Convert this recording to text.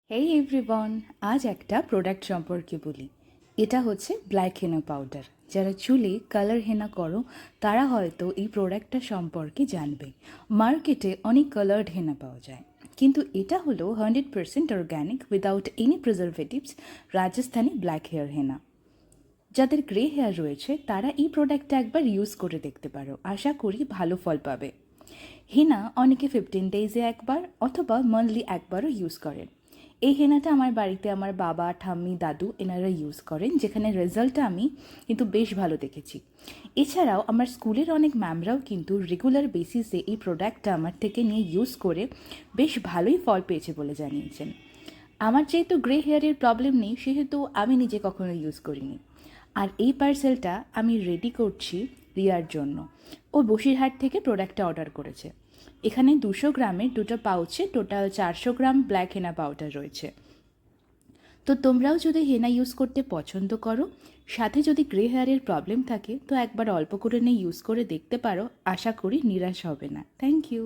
হেই everyone, আজ একটা product সম্পর্কে বলি। এটা হচ্ছে ব্ল্যাক হেনা পাউডার। যারা চুলে কালার হেনা করো তারা হয়তো এই প্রোডাক্টটা সম্পর্কে জানবে। মার্কেটে অনেক কালার্ড হেনা পাওয়া যায়, কিন্তু এটা হলো 100% organic without any preservatives Rajasthani black hair henna. যাদের গ্রে হেয়ার রয়েছে তারা এই প্রোডাক্টটা একবার ইউজ করে দেখতে পারো, আশা করি ভালো ফল পাবে। হেনা অনেকে 15 ডেজে একবার অথবা মান্থলি একবারও ইউজ করেন। এই হেনাটা আমার বাড়িতে আমার বাবা, ঠাম্মি, দাদু এনারা ইউজ করেন, যেখানে রেজাল্টটা আমি কিন্তু বেশ ভালো দেখেছি। এছাড়াও আমার স্কুলের অনেক ম্যামরাও কিন্তু রেগুলার বেসিসে এই প্রোডাক্টটা আমার থেকে নিয়ে ইউজ করে বেশ ভালোই ফল পেয়েছে বলে জানিয়েছেন। আমার যেহেতু গ্রে হেয়ারের প্রবলেম নেই, সেহেতু আমি নিজে কখনো ইউজ করিনি। আর এই পার্সেলটা আমি রেডি করছি রিয়ার জন্য। ও বসিরহাট থেকে প্রোডাক্টটা অর্ডার করেছে। এখানে 200 গ্রামের দুটো পাউচে টোটাল 400 গ্রাম ব্ল্যাক হেনা পাউডার রয়েছে। তো তোমরাও যদি হেনা ইউজ করতে পছন্দ করো, সাথে যদি গ্রে হেয়ারের প্রবলেম থাকে, তো একবার অল্প করে নিয়ে ইউজ করে দেখতে পারো, আশা করি নিরাশ হবে না। Thank you.